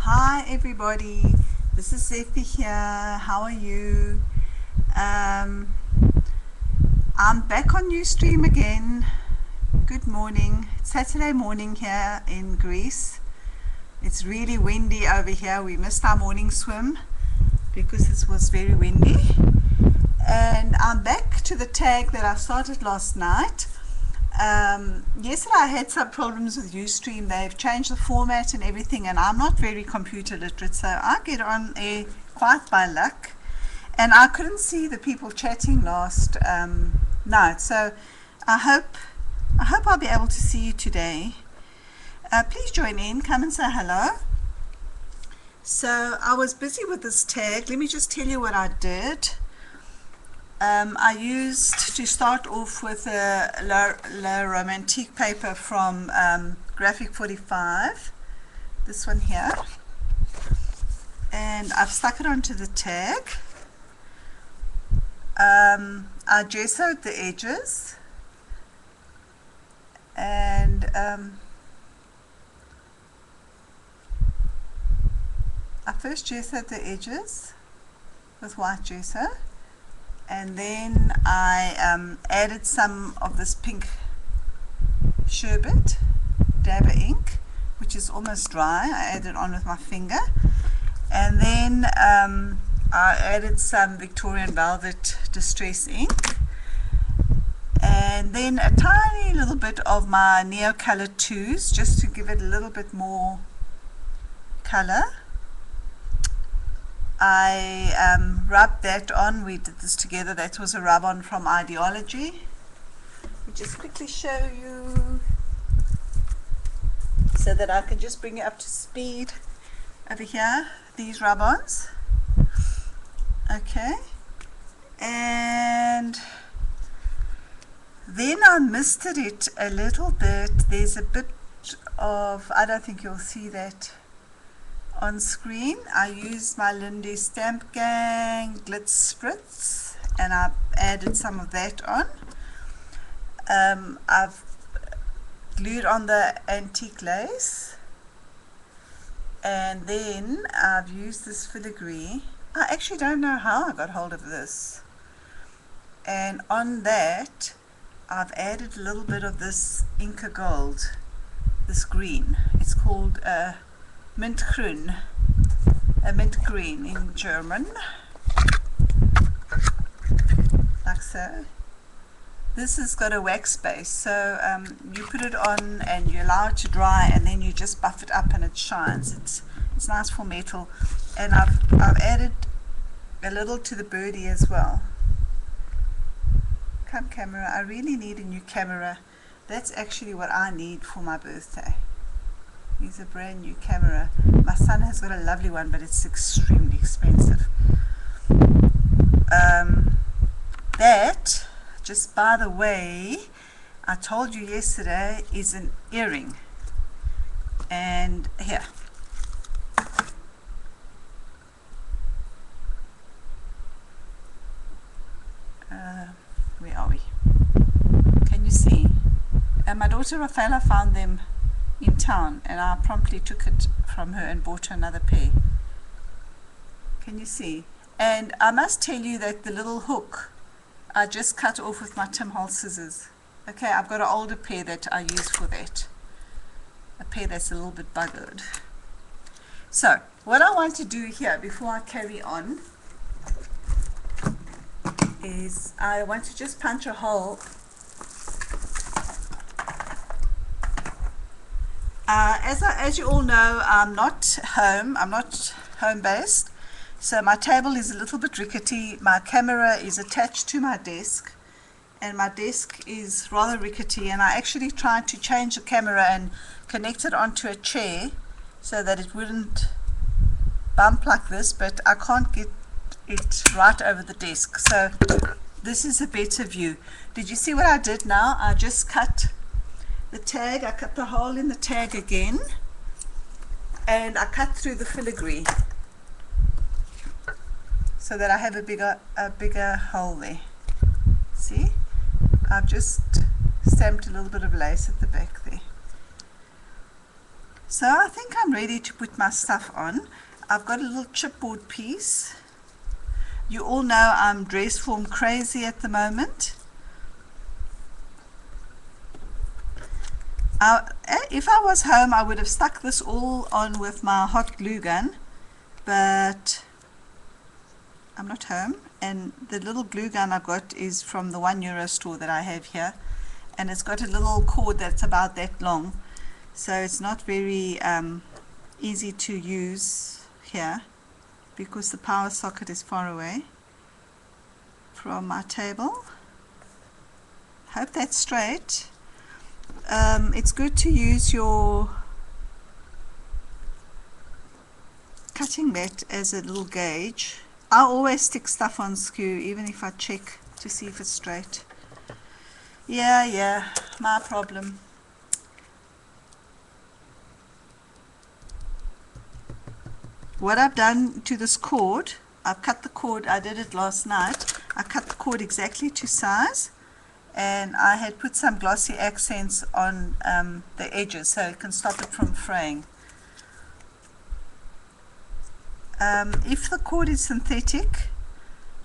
Hi everybody, this is Zephy here. How are you? I'm back on Ustream again. Good morning. It's Saturday morning here in Greece. It's really windy over here. We missed our morning swim because it was very windy. And I'm back to the tag that I started last night. Yesterday I had some problems with Ustream. They've changed the format and everything, and I'm not very computer literate, so I get on air quite by luck. And I couldn't see the people chatting last night, so I hope I'll be able to see you today. Please join in, come and say hello. So I was busy with this tag. Let me just tell you what I did. I used to start off with a La Romantique paper from Graphic 45, this one here, and I've stuck it onto the tag. I gessoed the edges, and I first gessoed the edges with white gesso, and then I added some of this pink sherbet dabber ink, which is almost dry. I added on with my finger, and then I added some Victorian Velvet Distress ink, and then a tiny little bit of my Neo Color 2s just to give it a little bit more color. I rubbed that on. We did this together. That was a rub on from Ideology. Let me just quickly show you so that I can just bring you up to speed over here. These rub ons. Okay. And then I misted it a little bit. There's a bit of, I don't think you'll see that on screen. I used my Linde Stamp Gang Glitz Spritz, and I've added some of that on. I've glued on the antique lace, and then I've used this filigree. I actually don't know how I got hold of this, and on that I've added a little bit of this Inca Gold, this green. It's called Mintgrün, a mint green in German, like so. This has got a wax base, so you put it on and you allow it to dry, and then you just buff it up and it shines. It's nice for metal. And I've added a little to the birdie as well. Come camera, I really need a new camera. That's actually what I need for my birthday. It's a brand new camera. My son has got a lovely one, but it's extremely expensive. That, just by the way, I told you yesterday, is an earring. And here. Where are we? Can you see? My daughter Rafaela found them in town, and I promptly took it from her and bought her another pair. Can you see? And I must tell you that the little hook I just cut off with my Tim Holtz scissors. Okay, I've got an older pair that I use for that, a pair that's a little bit buggered. So what I want to do here before I carry on is I want to just punch a hole. As you all know, I'm not home based, so my table is a little bit rickety. My camera is attached to my desk, and my desk is rather rickety, and I actually tried to change the camera and connect it onto a chair so that it wouldn't bump like this, but I can't get it right over the desk, so this is a better view. Did you see what I did now? I just cut the tag. I cut the hole in the tag again, and I cut through the filigree so that I have a bigger hole there. See? I've just stamped a little bit of lace at the back there. So I think I'm ready to put my stuff on. I've got a little chipboard piece. You all know I'm dress form crazy at the moment. If I was home, I would have stuck this all on with my hot glue gun, but I'm not home, and the little glue gun I've got is from the €1 store that I have here, and it's got a little cord that's about that long, so it's not very easy to use here because the power socket is far away from my table. Hope that's straight. It's good to use your cutting mat as a little gauge. I always stick stuff on skew even if I check to see if it's straight. Yeah, my problem. What I've done to this cord, I've cut the cord, I did it last night, I cut the cord exactly to size, and I had put some glossy accents on the edges so it can stop it from fraying. If the cord is synthetic,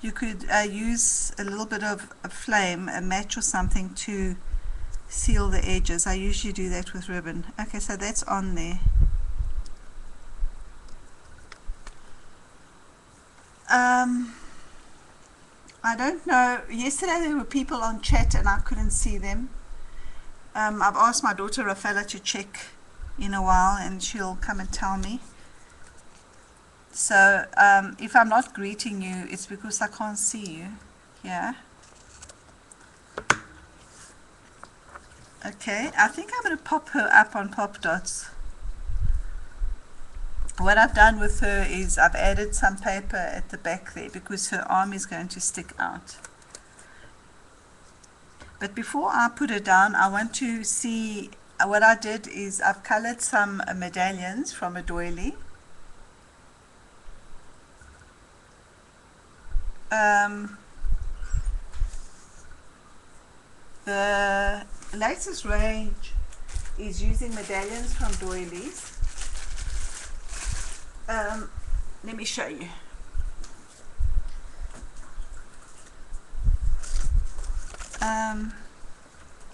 you could use a little bit of a flame, a match or something to seal the edges. I usually do that with ribbon. Okay, so that's on there. I don't know, yesterday there were people on chat and I couldn't see them. I've asked my daughter Rafaela to check in a while and she'll come and tell me. So if I'm not greeting you, it's because I can't see you here. Okay, I think I'm going to pop her up on Pop Dots. What I've done with her is I've added some paper at the back there because her arm is going to stick out. But before I put her down, I want to see, what I did is I've colored some medallions from a doily. The latest range is using medallions from doilies. Let me show you.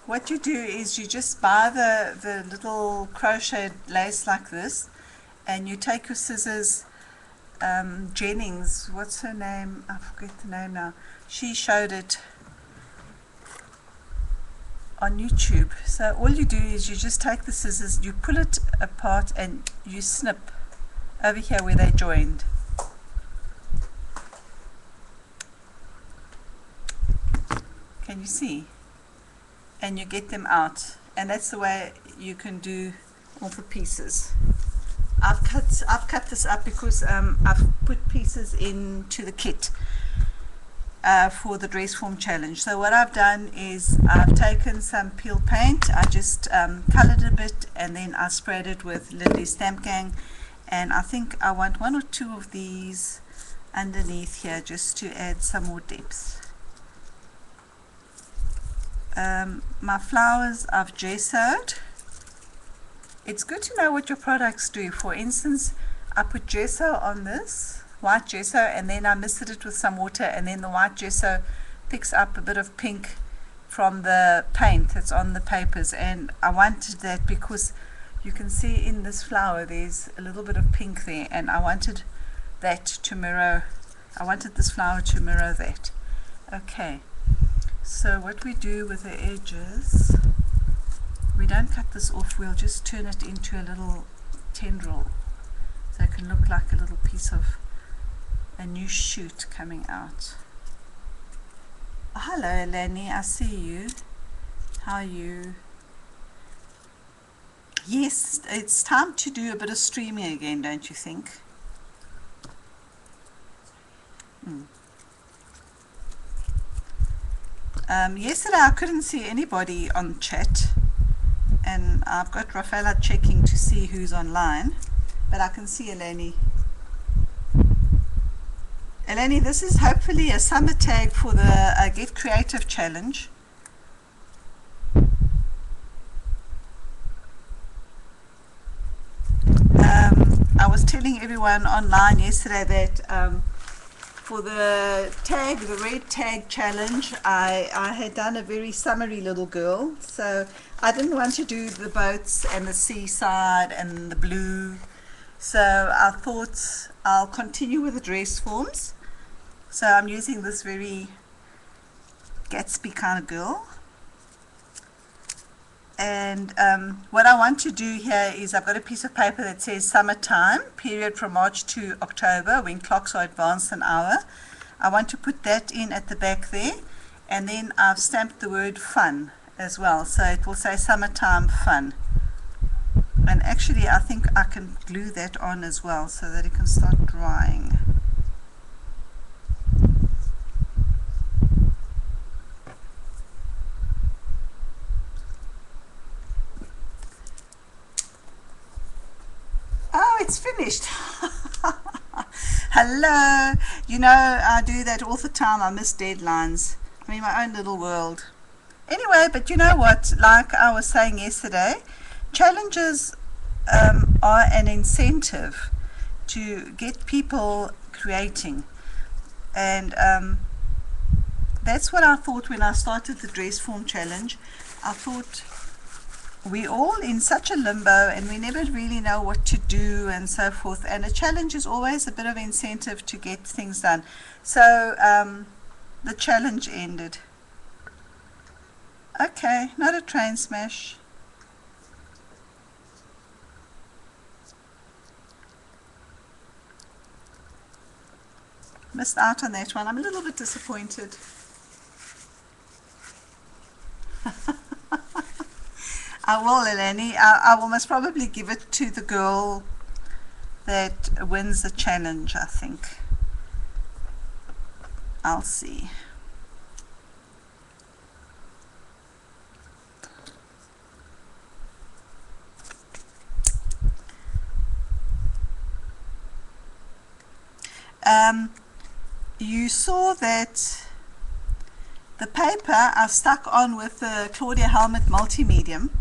What you do is you just buy the little crocheted lace like this, and you take your scissors. Jennings, what's her name? I forget the name now. She showed it on YouTube. So all you do is you just take the scissors, you pull it apart, and you snip over here where they joined. Can you see? And you get them out, and that's the way you can do all the pieces. I've cut this up because I've put pieces into the kit for the dress form challenge. So what I've done is I've taken some peel paint, I just colored a bit, and then I sprayed it with Lindy Stamp Gang, and I think I want 1 or 2 of these underneath here just to add some more depth. My flowers I've gessoed. It's good to know what your products do. For instance, I put gesso on this, white gesso, and then I misted it with some water, and then the white gesso picks up a bit of pink from the paint that's on the papers, and I wanted that because you can see in this flower there's a little bit of pink there, and I wanted that to mirror, I wanted this flower to mirror that. Okay, so what we do with the edges, we don't cut this off, we'll just turn it into a little tendril so it can look like a little piece of a new shoot coming out. Oh, hello Eleni, I see you. How are you? Yes, it's time to do a bit of streaming again, don't you think? Yesterday I couldn't see anybody on chat, and I've got Rafaela checking to see who's online, but I can see Eleni. Eleni, this is hopefully a summer tag for the Get Creative Challenge. telling everyone online yesterday that for the red tag challenge, I had done a very summery little girl. So I didn't want to do the boats and the seaside and the blue. So I thought I'll continue with the dress forms. So I'm using this very Gatsby kind of girl. And what I want to do here is I've got a piece of paper that says summertime, period from March to October, when clocks are advanced an hour. I want to put that in at the back there, and then I've stamped the word fun as well, so it will say summertime fun. And actually I think I can glue that on as well so that it can start drying. Oh, it's finished. Hello. You know, I do that all the time. I miss deadlines. I'm in my own little world. Anyway, but you know what? Like I was saying yesterday, challenges are an incentive to get people creating. And that's what I thought when I started the dress form challenge. I thought, we're all in such a limbo and we never really know what to do and so forth, and a challenge is always a bit of incentive to get things done. So the challenge ended. Okay, not a train smash. Missed out on that one. I'm a little bit disappointed. I will, Eleni. I will most probably give it to the girl that wins the challenge, I think. I'll see. You saw that the paper I stuck on with the Claudia Helmut Multimedium.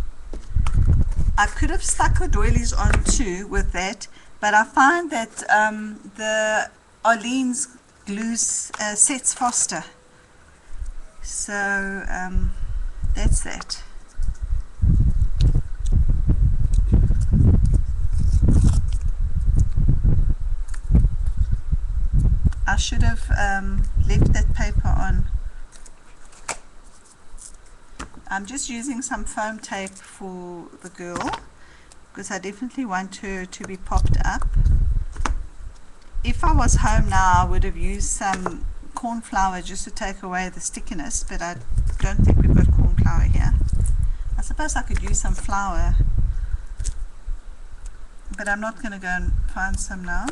I could have stuck the doilies on too with that, but I find that the Arlene's glues sets faster. So that's that. I should have left that paper on. I'm just using some foam tape for the girl because I definitely want her to be popped up. If I was home now, I would have used some corn flour just to take away the stickiness, but I don't think we've got corn flour here. I suppose I could use some flour, but I'm not going to go and find some now.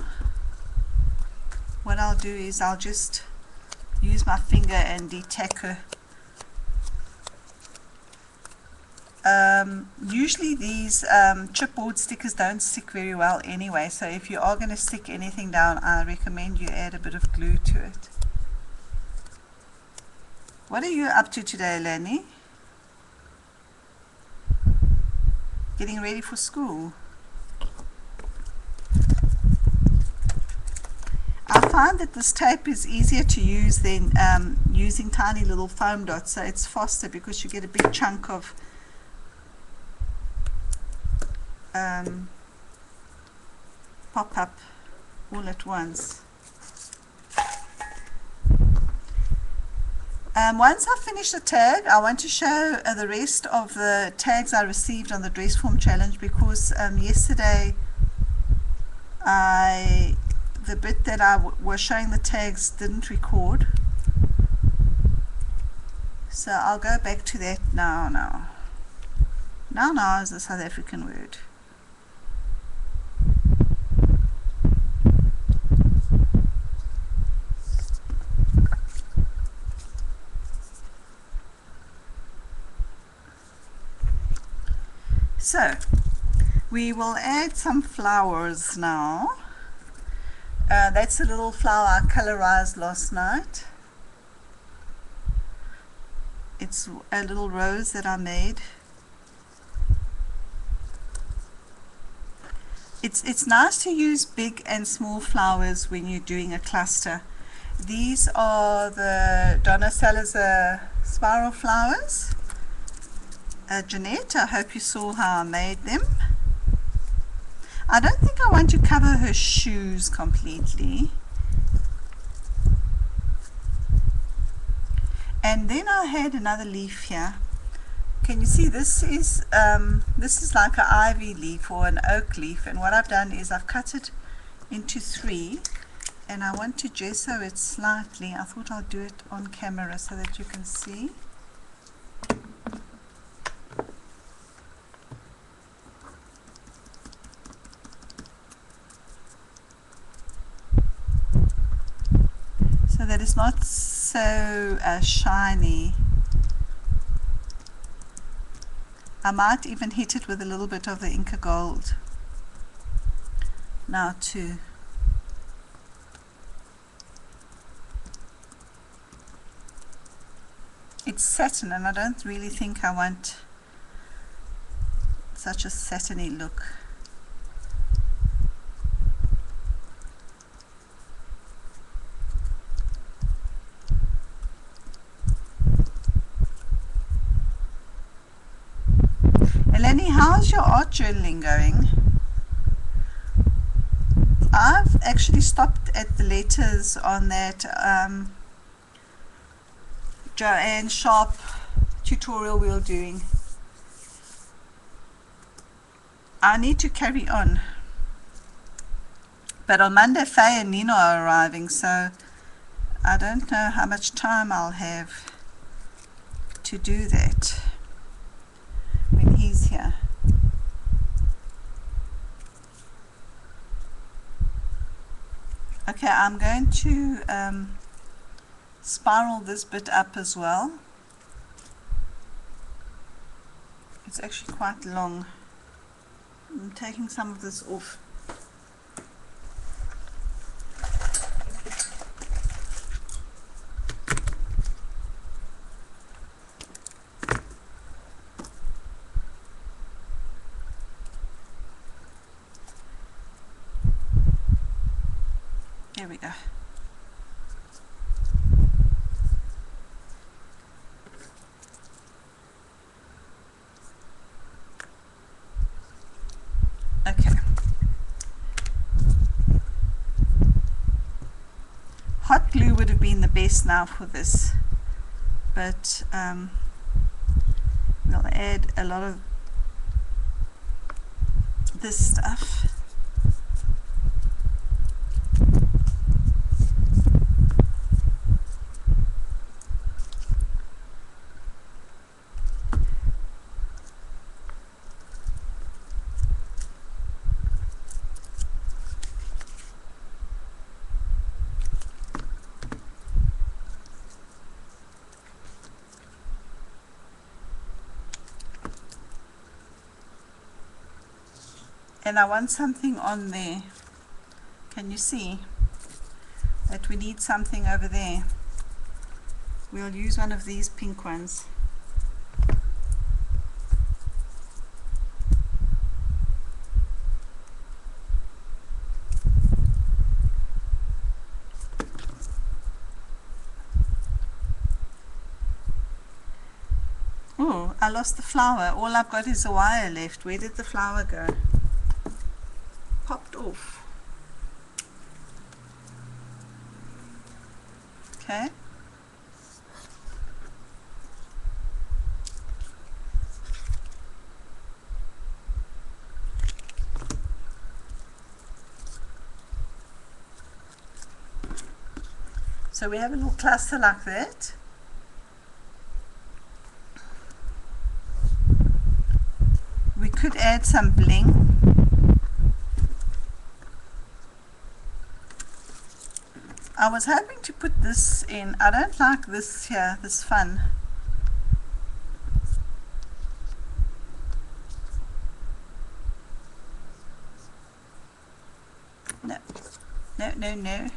What I'll do is I'll just use my finger and detack her. Usually these chipboard stickers don't stick very well anyway, so if you are going to stick anything down, I recommend you add a bit of glue to it. What are you up to today, Lenny? Getting ready for school? I find that this tape is easier to use than using tiny little foam dots, so it's faster because you get a big chunk of pop up all at once. Once I finish the tag, I want to show the rest of the tags I received on the dress form challenge, because yesterday the bit that I was showing the tags didn't record, so I'll go back to that now. Now is the South African word. So we will add some flowers now. That's a little flower I colorized last night. It's a little rose that I made. It's nice to use big and small flowers when you're doing a cluster. These are the Donna Salazar spiral flowers. Jeanette, I hope you saw how I made them. I don't think I want to cover her shoes completely. And then I had another leaf here. Can you see this is like an ivy leaf or an oak leaf, and what I've done is I've cut it into 3, and I want to gesso it slightly. I thought I'll do it on camera so that you can see. So that it's not so shiny. I might even hit it with a little bit of the Inca Gold now too. It's satin, and I don't really think I want such a satiny look. Eleni, how's your art journaling going? I've actually stopped at the letters on that Joanne Sharp tutorial we were doing. I need to carry on. But on Monday, Faye and Nina are arriving, so I don't know how much time I'll have to do that when he's here. Okay, I'm going to spiral this bit up as well. It's actually quite long. I'm taking some of this off. There we go. Okay. Hot glue would have been the best now for this, but we'll add a lot of this stuff. And I want something on there. Can you see that we need something over there? We'll use one of these pink ones. Oh, I lost the flower. All I've got is a wire left. Where did the flower go? Popped off. Okay. So we have a little cluster like that. We could add some bling. I was hoping to put this in. I don't like this here, this fun. No, no, no, no.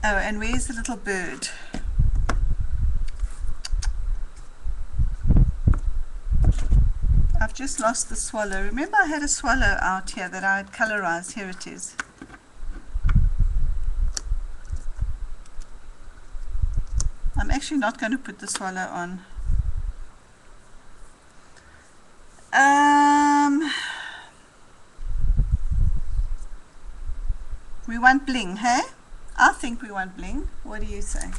Oh, and where's the little bird? I've I've just lost the swallow. Remember I had a swallow out here that I had colorized. Here it is. I'm actually not going to put the swallow on. We want bling, hey? I think we want bling. What do you say?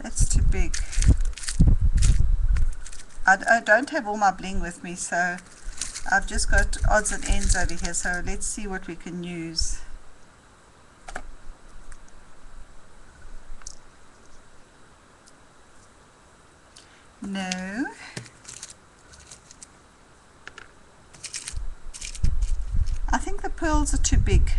That's too big. I don't have all my bling with me, so I've just got odds and ends over here, so let's see what we can use. No. I think the pearls are too big.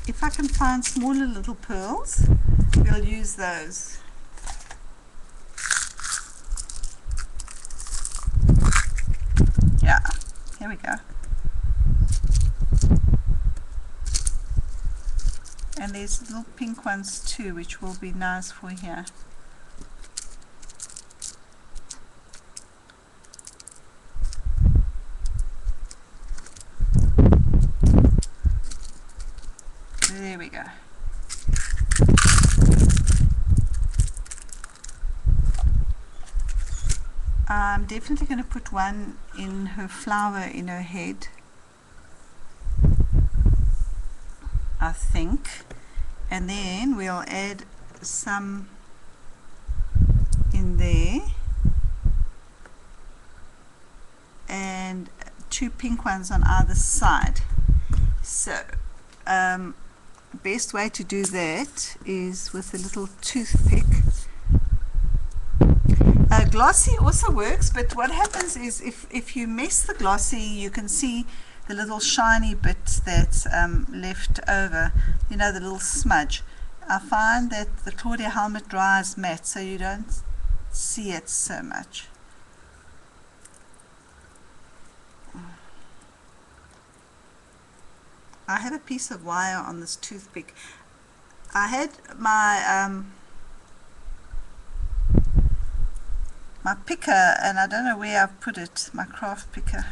If I can find smaller little pearls, we'll use those. Yeah, here we go. And there's little pink ones too, which will be nice for here. There we go. I'm definitely going to put one in her flower in her head, I think, and then we'll add some in there and two pink ones on either side. So best way to do that is with a little toothpick. Glossy also works, but what happens is if you mess the glossy, you can see the little shiny bit that's left over, you know, the little smudge. I find that the Claudia Helmet dries matte, so you don't see it so much. I have a piece of wire on this toothpick. I had my my picker, and I don't know where I've put it, my craft picker.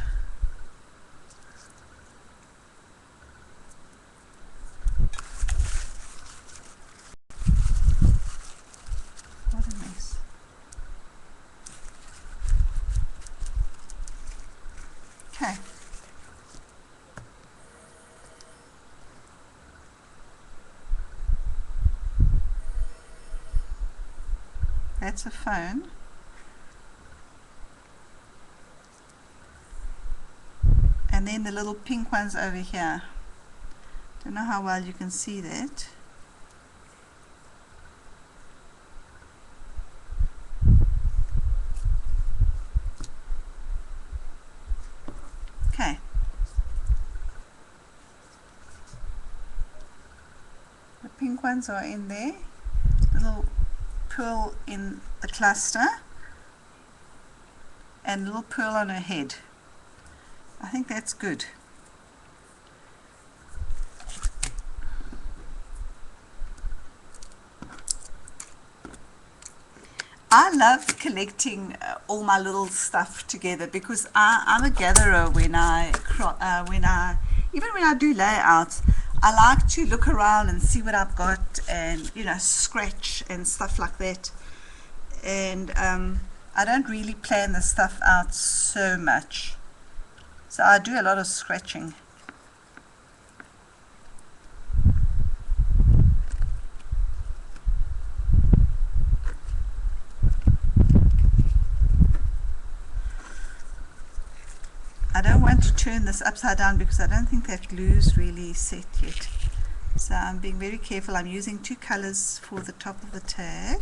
What a mess. Okay. That's a phone. And then the little pink ones over here. Don't know how well you can see that. Okay. The pink ones are in there. Little pearl in the cluster. And a little pearl on her head. I think that's good. I love collecting all my little stuff together because I'm a gatherer when I even when I do layouts. I like to look around and see what I've got and, you know, scratch and stuff like that. And I don't really plan the stuff out so much. So I do a lot of scratching. I don't want to turn this upside down because I don't think that glue's really set yet. So I'm being very careful. I'm using two colors for the top of the tag.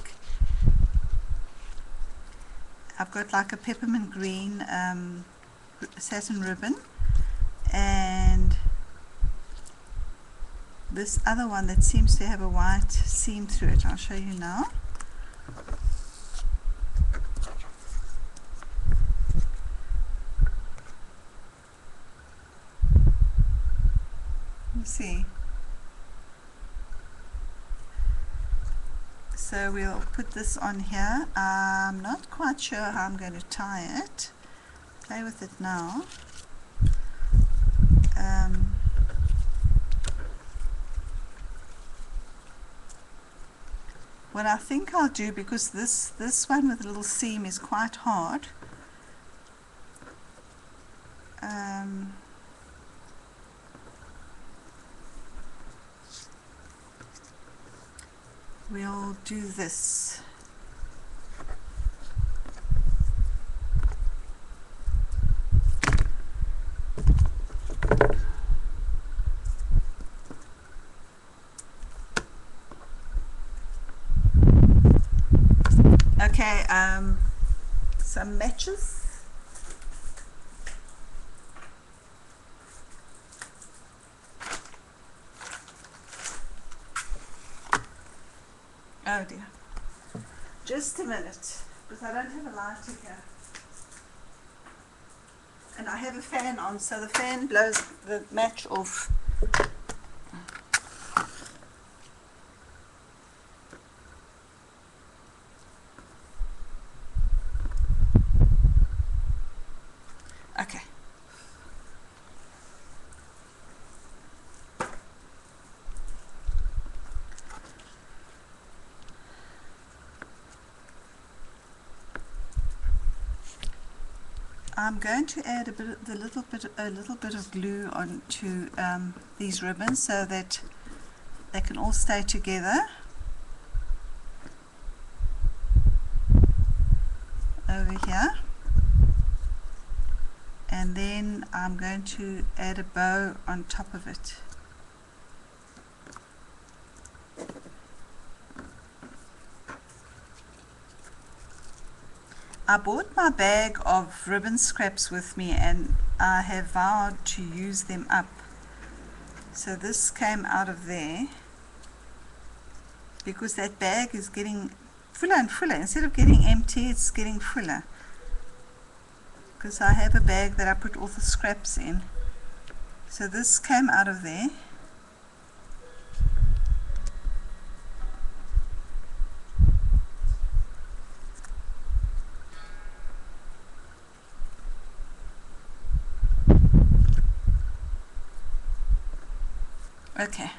I've got like a peppermint green satin ribbon and this other one that seems to have a white seam through it. I'll show you now. You see. So we'll put this on here. I'm not quite sure how I'm going to tie it. Play with it now. What I think I'll do, because this one with a little seam is quite hard, we'll do this. Okay, some matches. Oh dear. Just a minute, because I don't have a lighter here. And I have a fan on, so the fan blows the match off. Okay. I'm going to add a little bit of glue onto these ribbons so that they can all stay together. Over here. And then I'm going to add a bow on top of it. I bought my bag of ribbon scraps with me, and I have vowed to use them up. So this came out of there because that bag is getting fuller and fuller. Instead of getting empty, it's getting fuller. Because I have a bag that I put all the scraps in. So this came out of there. Okay.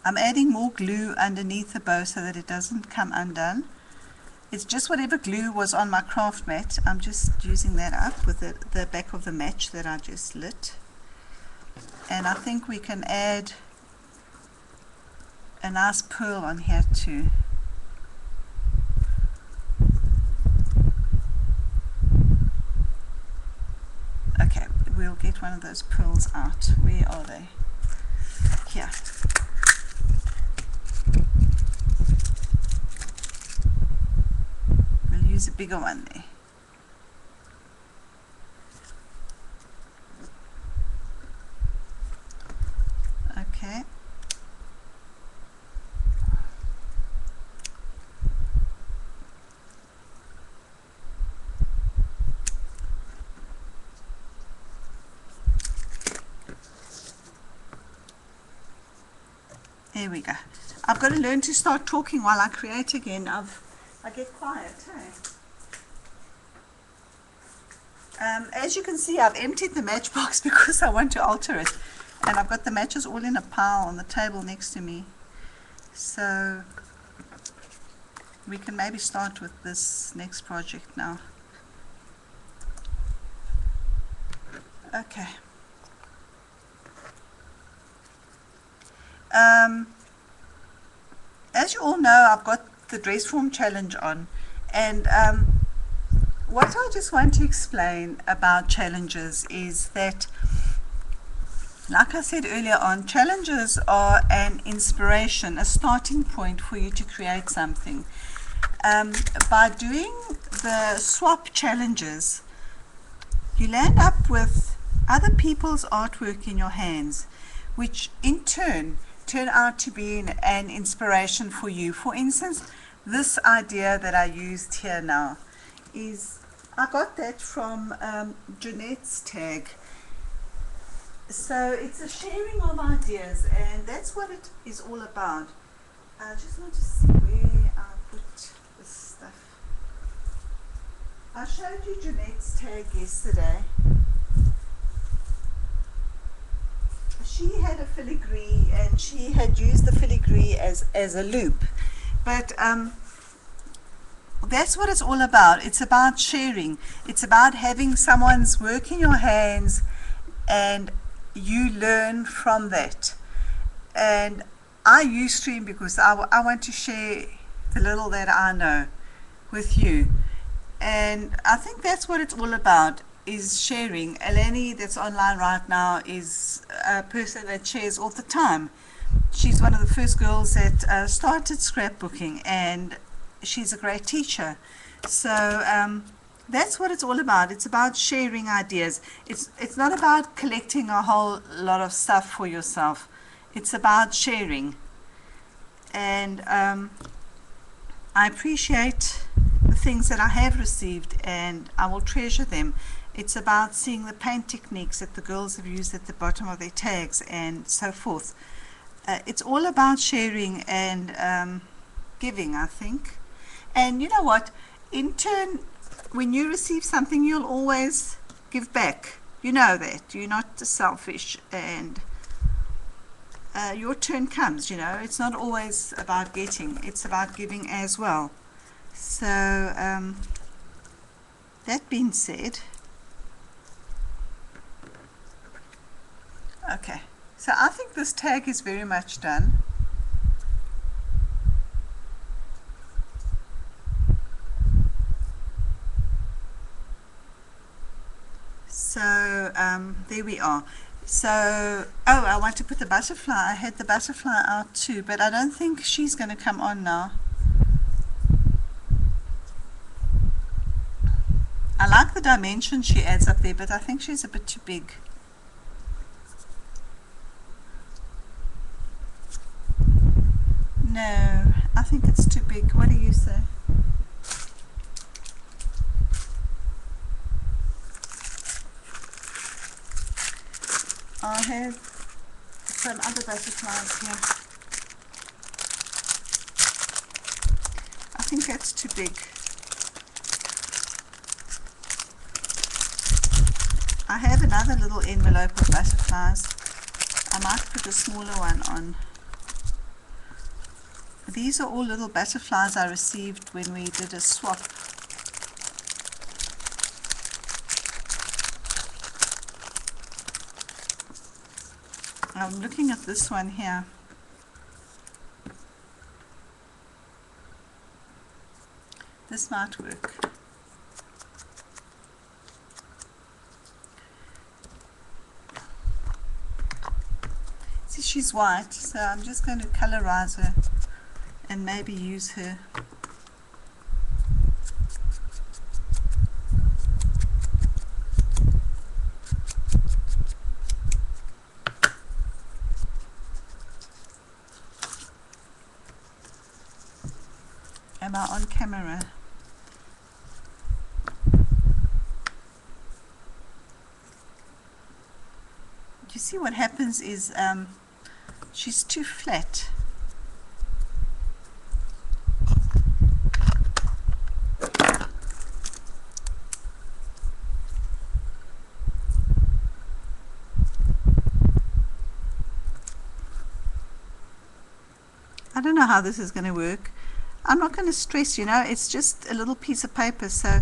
I'm adding more glue underneath the bow so that it doesn't come undone. It's just whatever glue was on my craft mat. I'm just using that up with the back of the match that I just lit. And I think we can add a nice pearl on here too. Okay, we'll get one of those pearls out. Where are they? Here. Use a bigger one there. Okay. There we go. I've got to learn to start talking while I create again. I get quiet, hey? As you can see, I've emptied the matchbox because I want to alter it. And I've got the matches all in a pile on the table next to me. So we can maybe start with this next project now. Okay. As you all know, I've got the dress form challenge on, and what I just want to explain about challenges is that, like I said earlier on, challenges are an inspiration, a starting point for you to create something. By doing the swap challenges, you land up with other people's artwork in your hands, which in turn out to be an inspiration for you. For instance, this idea that I used here now is, I got that from Jeanette's tag. So it's a sharing of ideas, and that's what it is all about. I just want to see where I put this stuff. I showed you Jeanette's tag yesterday. She had a filigree, and she had used the filigree as a loop. But that's what it's all about. It's about sharing. It's about having someone's work in your hands, and you learn from that. And I use Stream because I want to share the little that I know with you. And I think that's what it's all about, is sharing. Eleni, that's online right now, is a person that shares all the time. She's one of the first girls that started scrapbooking, and she's a great teacher. So that's what it's all about. It's about sharing ideas. It's not about collecting a whole lot of stuff for yourself. It's about sharing. And I appreciate the things that I have received, and I will treasure them. It's about seeing the paint techniques that the girls have used at the bottom of their tags and so forth. It's all about sharing and giving, I think. And you know what? In turn, when you receive something, you'll always give back. You know that. You're not selfish, and your turn comes, you know. It's not always about getting. It's about giving as well. So, that being said, okay. So I think this tag is very much done. So there we are. So, oh, I want to put the butterfly. I had the butterfly out too, but I don't think she's going to come on now. I like the dimension she adds up there, but I think she's a bit too big. No, I think it's too big. What do you say? I have some other butterflies here. I think that's too big. I have another little envelope of butterflies. I might put a smaller one on. These are all little butterflies I received when we did a swap. I'm looking at this one here. This might work. See, she's white, so I'm just going to colorize her and maybe use her. Am I on camera? You see what happens is she's too flat. I don't know how this is going to work. I'm not going to stress, you know, it's just a little piece of paper, so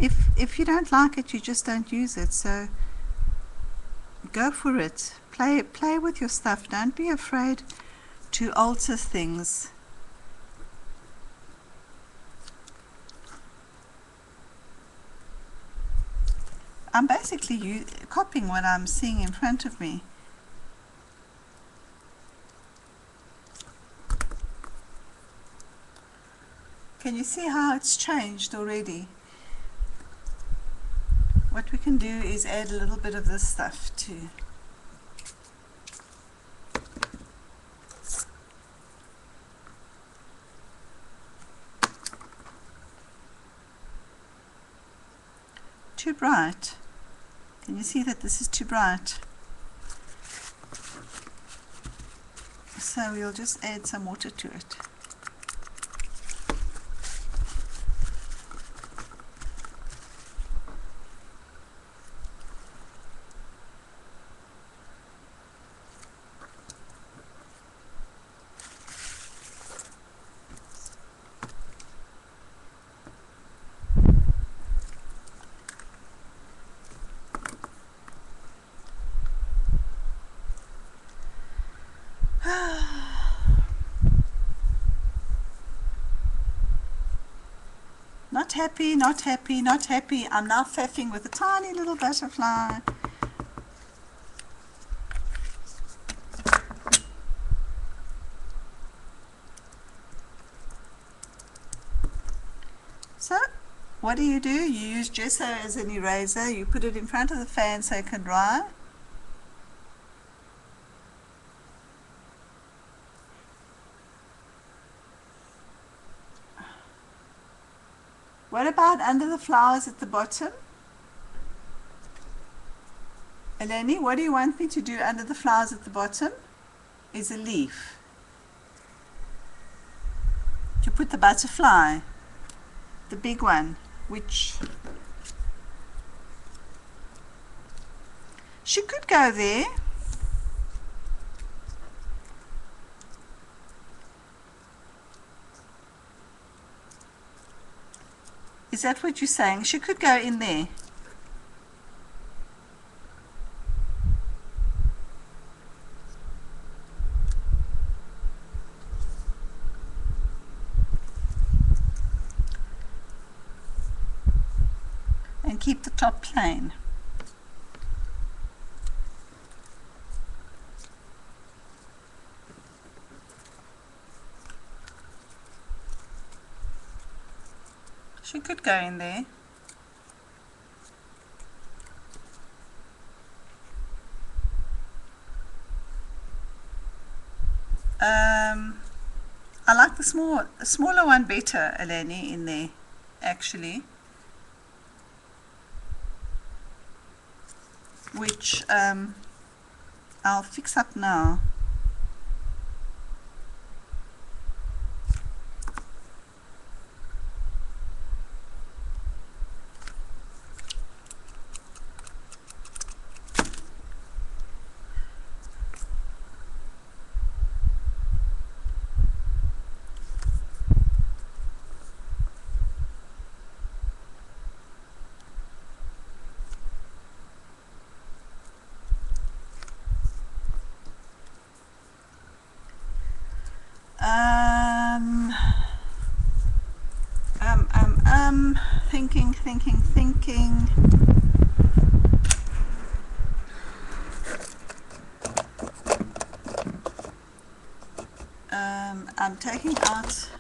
if you don't like it, you just don't use it. So go for it. Play with your stuff. Don't be afraid to alter things. I'm basically copying what I'm seeing in front of me. Can you see how it's changed already? what we can do is add a little bit of this stuff too. Too bright. Can you see that this is too bright? So we'll just add some water to it. Not happy, not happy, not happy. I'm now faffing with a tiny little butterfly. So, what do? You use gesso as an eraser. You put it in front of the fan so it can dry. What about under the flowers at the bottom? Eleni, what do you want me to do under the flowers at the bottom? Is a leaf. To put the butterfly, the big one, which she could go there. Is that what you're saying? She could go in there. And keep the top plain. She could go in there. I like the smaller one better, Eleni, in there, actually. Which I'll fix up now. Thinking. I'm taking out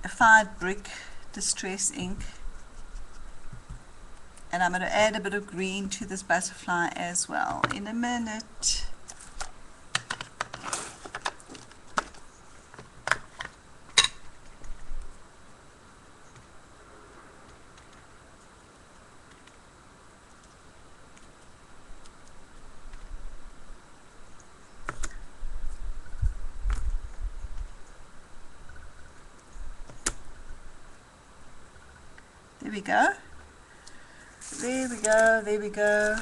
a 5 brick distress ink, and I'm going to add a bit of green to this butterfly as well in a minute. There we go. There we go. There we go.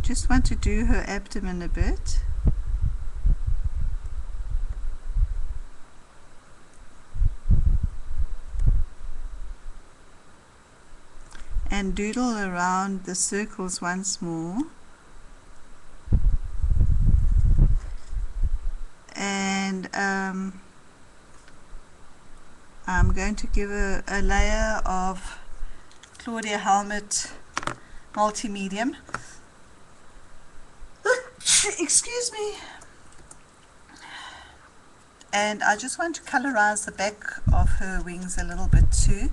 Just want to do her abdomen a bit. And doodle around the circles once more, and I'm going to give a layer of Claudia Helmet Multi-Medium. Excuse me. And I just want to colorize the back of her wings a little bit too,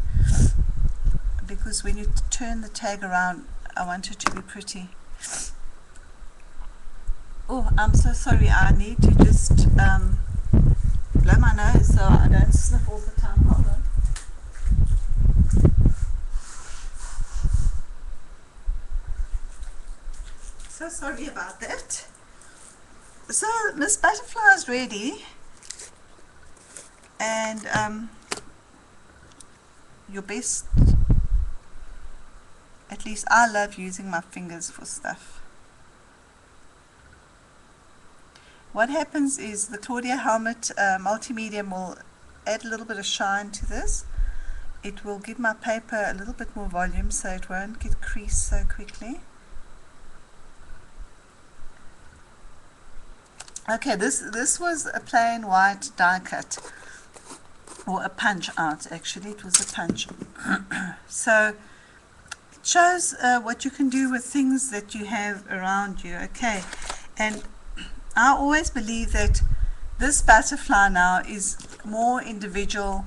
because when you turn the tag around, I want it to be pretty. Oh, I'm so sorry, I need to just blow my nose so I don't sniff all the time. Hold on. So sorry about that. So Miss Butterfly is ready, and your best, at least I love using my fingers for stuff. What happens is the Claudia Helmet Multi-Medium will add a little bit of shine to this. It will give my paper a little bit more volume so it won't get creased so quickly. Okay, this was a plain white die cut, or a punch out actually, it was a punch. So it shows what you can do with things that you have around you, okay. And I always believe that this butterfly now is more individual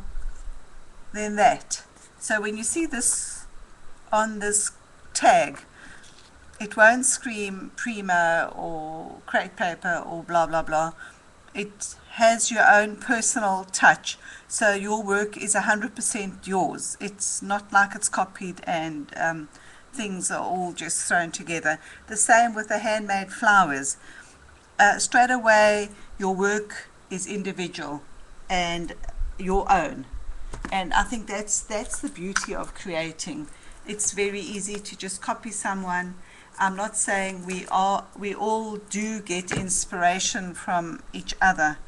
than that. So when you see this on this tag, it won't scream Prima or crepe paper or blah blah blah. It has your own personal touch, so your work is 100% yours. It's not like it's copied and things are all just thrown together. The same with the handmade flowers. Straight away your work is individual and your own, and I think that's the beauty of creating. It's very easy to just copy someone. I'm not saying we all do get inspiration from each other,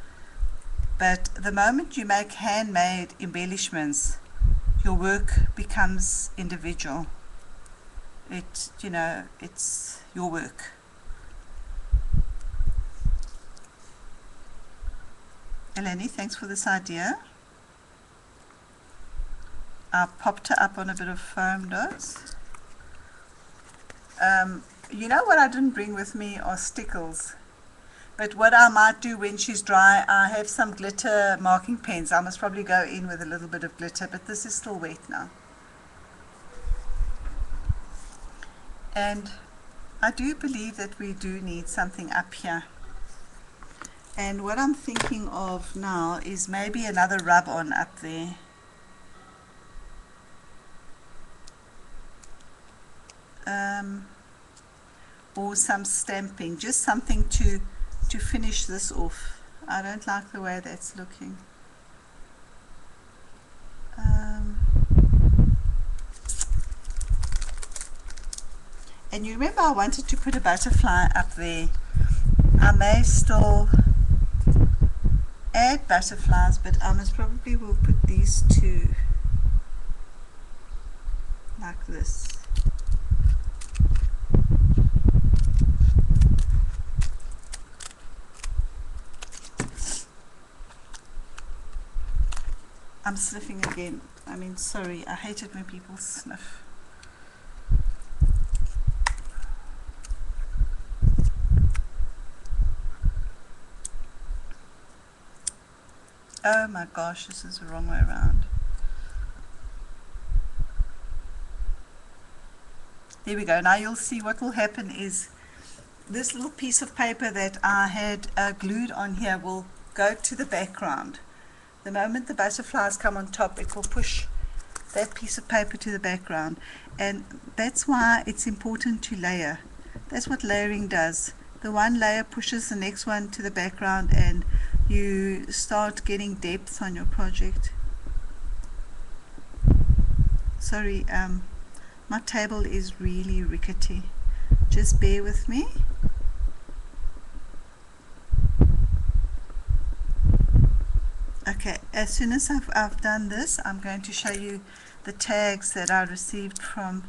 but the moment you make handmade embellishments, your work becomes individual. It's your work. Eleni, thanks for this idea. I popped her up on a bit of foam dots. You know what I didn't bring with me are stickles, but what I might do when she's dry, I have some glitter marking pens. I must probably go in with a little bit of glitter, but this is still wet now. And I do believe that we do need something up here. And what I'm thinking of now is maybe another rub-on up there. Or some stamping, just something to finish this off. I don't like the way that's looking. And you remember I wanted to put a butterfly up there. I may still add butterflies, but I most probably will put these two like this. I'm sniffing again. I mean, sorry, I hate it when people sniff. Oh my gosh, this is the wrong way around. There we go. Now you'll see what will happen is this little piece of paper that I had glued on here will go to the background. The moment the butterflies come on top, it will push that piece of paper to the background. And that's why it's important to layer. That's what layering does. The one layer pushes the next one to the background and you start getting depth on your project. Sorry, my table is really rickety. Just bear with me. Okay, as soon as I've done this, I'm going to show you the tags that I received from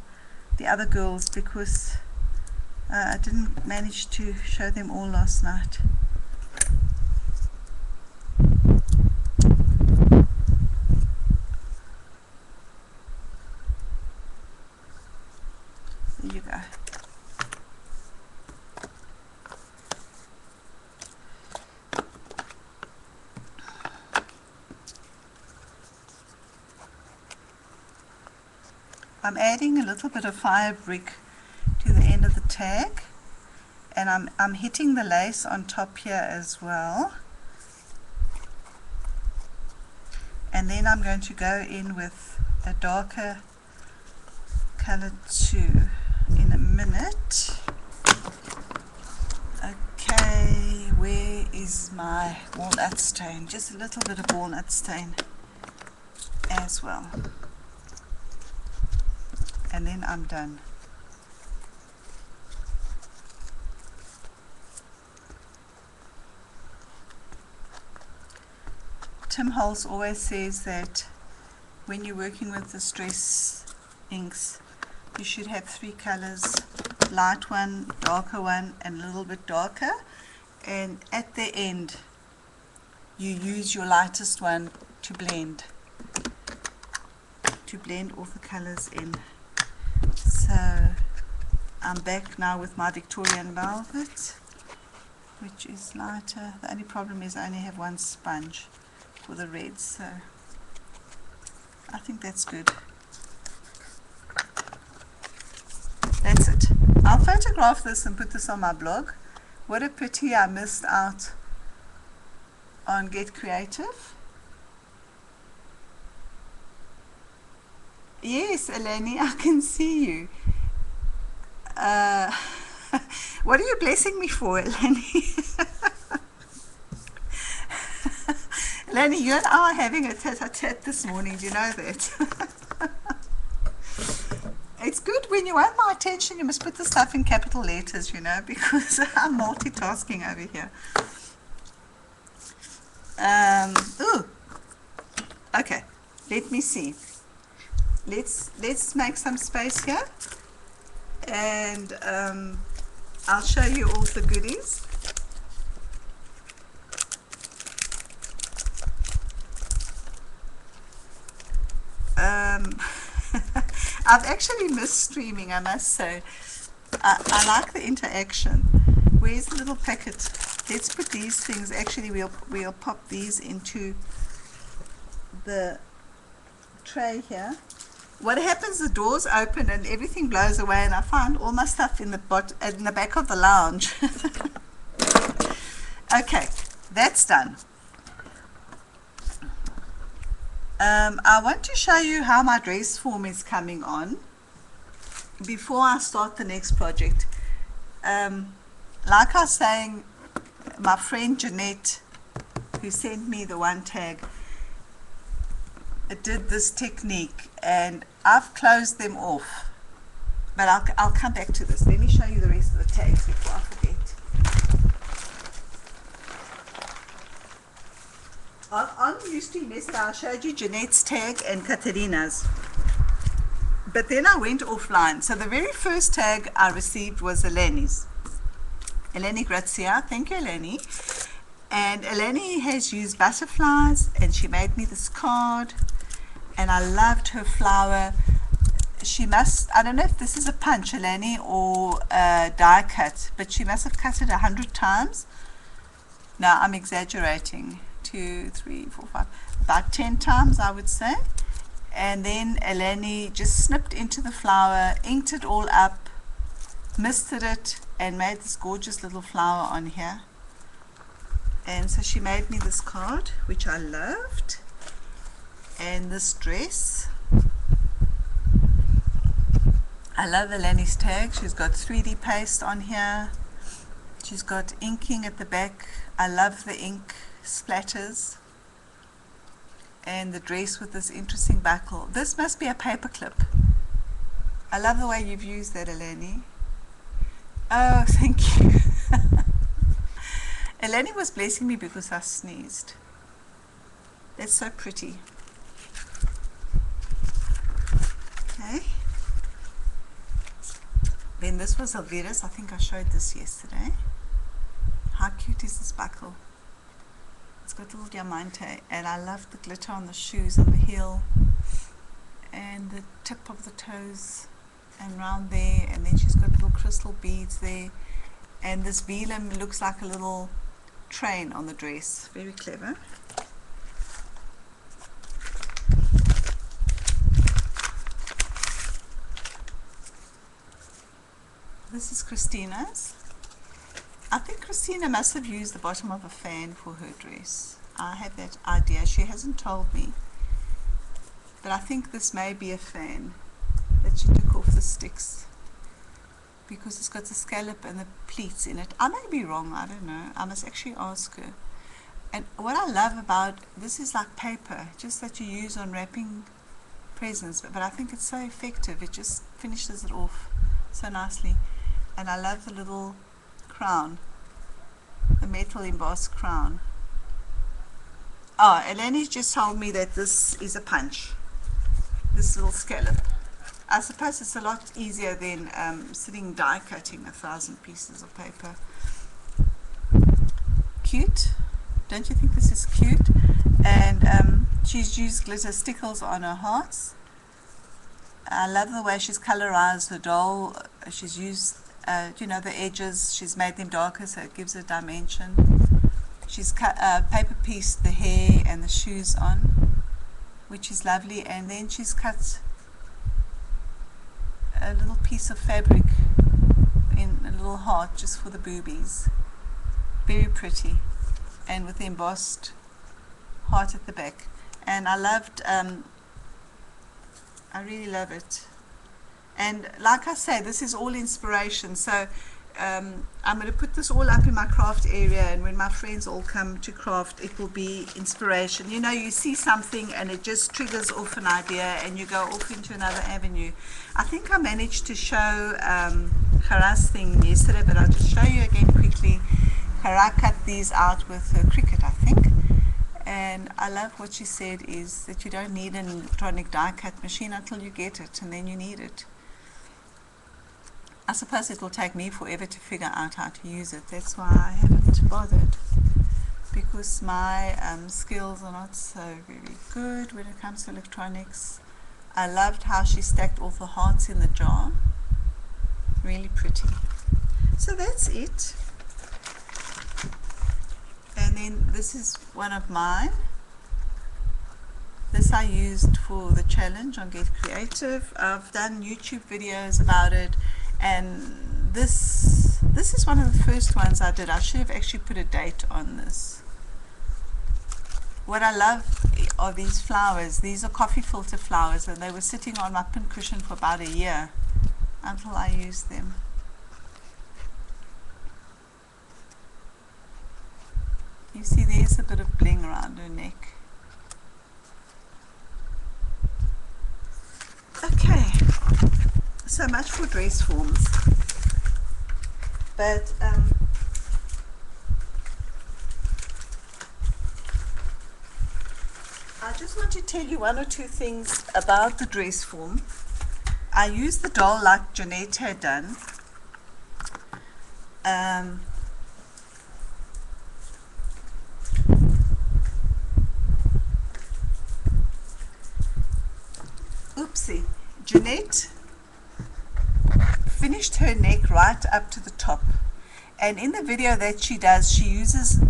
the other girls, because I didn't manage to show them all last night. I'm adding a little bit of fabric to the end of the tag, and I'm hitting the lace on top here as well. And then I'm going to go in with a darker color too in a minute. Okay, where is my walnut stain? Just a little bit of walnut stain as well. And then I'm done. Tim Holtz always says that when you're working with distress inks, you should have 3 colors, light one, darker one, and a little bit darker. And at the end, you use your lightest one to blend all the colors in. So I'm back now with my Victorian Velvet, which is lighter. The only problem is I only have one sponge for the reds, so I think that's good. That's it. I'll photograph this and put this on my blog. What a pity I missed out on Get Creative. Yes, Eleni, I can see you. What are you blessing me for, Eleni? Eleni, you and I are having a tete-a-tete this morning. Do you know that? It's good when you want my attention, you must put the stuff in capital letters, you know, because I'm multitasking over here. Ooh. Okay, let me see. Let's make some space here, and I'll show you all the goodies. I've actually missed streaming, I must say. I like the interaction. Where's the little packet? Let's put these things, actually we'll pop these into the tray here. What happens, the doors open and everything blows away, and I find all my stuff in the back of the lounge. Okay, that's done. I want to show you how my dress form is coming on before I start the next project. Like I was saying, my friend Jeanette, who sent me the one tag, did this technique, and I've closed them off, but I'll come back to this. Let me show you the rest of the tags before I forget. On Ustream yesterday, I showed you Jeanette's tag and Katerina's, but then I went offline. So the very first tag I received was Eleni's. Eleni Grazia, thank you, Eleni. And Eleni has used butterflies, and she made me this card, and I loved her flower. She must, I don't know if this is a punch, Eleni, or a die cut, but she must have cut it 100 times. Now I'm exaggerating. 2, 3, 4, 5, about 10 times I would say. And then Eleni just snipped into the flower, inked it all up, misted it, and made this gorgeous little flower on here. And so she made me this card, which I loved, and this dress. I love Eleni's tag. She's got 3D paste on here. She's got inking at the back. I love the ink splatters, and the dress with this interesting buckle. This must be a paper clip. I love the way you've used that, Eleni. Oh, thank you. Eleni was blessing me because I sneezed. That's so pretty. Okay. Then this was Elvira's. I think I showed this yesterday. How cute is this buckle? It's got a little diamante, and I love the glitter on the shoes, on the heel, and the tip of the toes, and round there, and then she's got little crystal beads there, and this velum looks like a little train on the dress. Very clever. This is Christina's. I think Christina must have used the bottom of a fan for her dress. I have that idea. She hasn't told me. But I think this may be a fan that she took off the sticks, because it's got the scallop and the pleats in it. I may be wrong, I don't know. I must actually ask her. And what I love about this is like paper, just that you use on wrapping presents, but I think it's so effective. It just finishes it off so nicely. And I love the little crown, the metal embossed crown. Oh, Eleni just told me that this is a punch, this little scallop. I suppose it's a lot easier than sitting die cutting 1,000 pieces of paper. Cute, don't you think this is cute? And she's used glitter stickles on her hearts. I love the way she's colorized the doll. She's used the edges, she's made them darker so it gives a dimension. She's cut paper pieced the hair and the shoes on, which is lovely, and then she's cut a little piece of fabric in a little heart just for the boobies. Very pretty, and with the embossed heart at the back. And I loved, I really love it. And like I say, this is all inspiration. So I'm going to put this all up in my craft area, and when my friends all come to craft, it will be inspiration. You know, you see something and it just triggers off an idea and you go off into another avenue. I think I managed to show Hara's thing yesterday, but I'll just show you again quickly. Hara cut these out with her Cricut, I think. And I love what she said is that you don't need an electronic die cut machine until you get it, and then you need it. I suppose it will take me forever to figure out how to use it. That's why I haven't bothered, because my skills are not so very good when it comes to electronics. I loved how she stacked all the hearts in the jar. Really pretty. So that's it. And then this is one of mine. This I used for the challenge on Get Creative. I've done YouTube videos about it. And this is one of the first ones I did. I should have actually put a date on this. What I love are these flowers. These are coffee filter flowers, and they were sitting on my pincushion for about a year until I used them. You see there's a bit of bling around her neck. Okay. So much for dress forms, but I just want to tell you one or two things about the dress form. I used the doll like Jeanette had done. Oopsie, Jeanette finished her neck right up to the top, and in the video that she does, she uses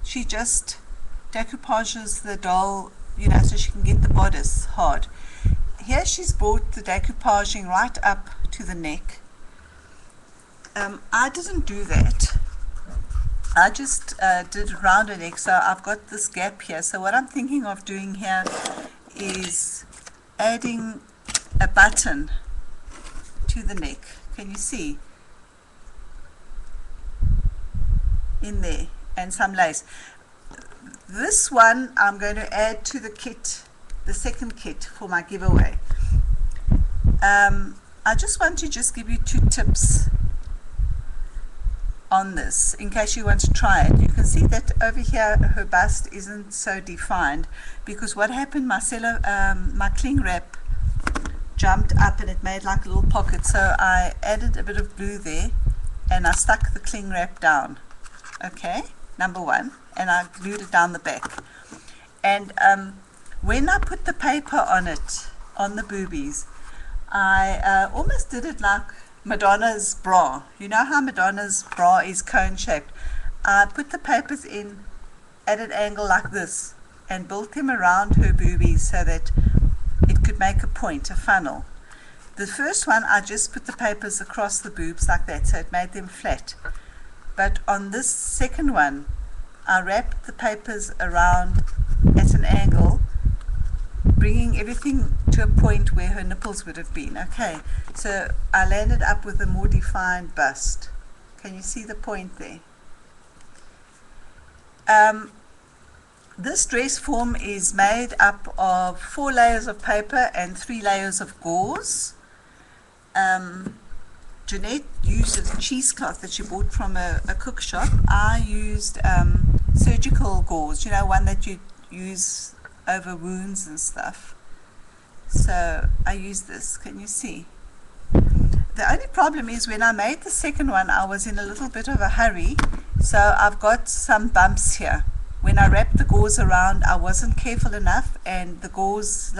she just decoupages the doll, you know, so she can get the bodice hard. Here she's brought the decoupaging right up to the neck. I didn't do that. I just did it around her neck, so I've got this gap here. So what I'm thinking of doing here is adding a button to the neck. Can you see? In there, and some lace. This one I'm going to add to the kit, the second kit for my giveaway. I just want to give you 2 tips on this in case you want to try it. You can see that over here her bust isn't so defined, because what happened, my cling wrap jumped up and it made like a little pocket, so I added a bit of glue there and I stuck the cling wrap down. Okay, number 1, and I glued it down the back. And when I put the paper on it, on the boobies, I almost did it like Madonna's bra. You know how Madonna's bra is cone shaped? I put the papers in at an angle like this and built them around her boobies so that it could make a point, a funnel. The first one, I just put the papers across the boobs like that, so it made them flat. But on this second one, I wrapped the papers around at an angle, bringing everything to a point where her nipples would have been. Okay, so I landed up with a more defined bust. Can you see the point there? This dress form is made up of 4 layers of paper and 3 layers of gauze. Jeanette used a cheesecloth that she bought from a cook shop. I used surgical gauze, you know, one that you use over wounds and stuff. So I used this. Can you see? The only problem is when I made the second one, I was in a little bit of a hurry, so I've got some bumps here. When I wrapped the gauze around, I wasn't careful enough, and the gauze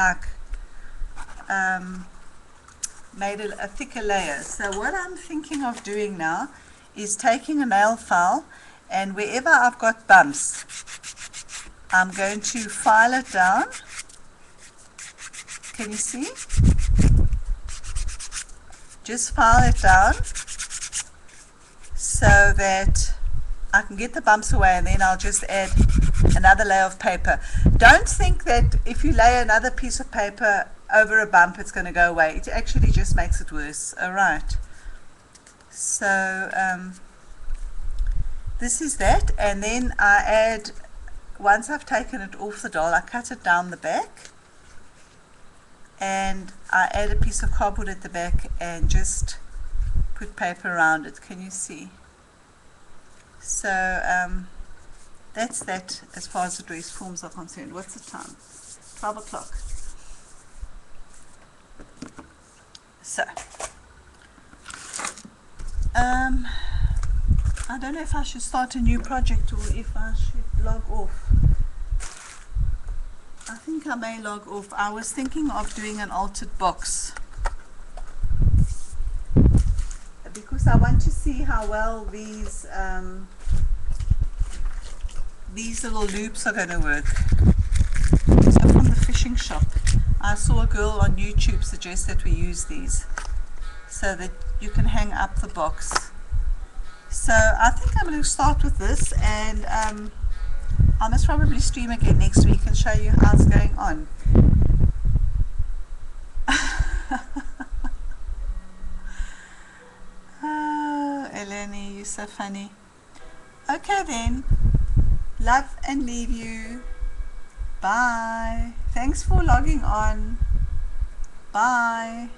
made a thicker layer. So what I'm thinking of doing now is taking a nail file, and wherever I've got bumps, I'm going to file it down. Can you see? Just file it down so that I can get the bumps away, and then I'll just add another layer of paper. Don't think that if you lay another piece of paper over a bump it's going to go away. It actually just makes it worse. Alright, so this is that, and then I add, once I've taken it off the doll, I cut it down the back, and I add a piece of cardboard at the back and just put paper around it. Can you see? So that's that as far as the dress forms are concerned. What's the time? 12 o'clock. So I don't know if I should start a new project or if I should log off. I think I may log off. I was thinking of doing an altered box because I want to see how well these little loops are going to work. So from the fishing shop, I saw a girl on YouTube suggest that we use these so that you can hang up the box. So I think I'm going to start with this, and I must probably stream again next week and show you how it's going on. Oh, Eleni, you're so funny. Okay then, love and leave you. Bye. Thanks for logging on. Bye.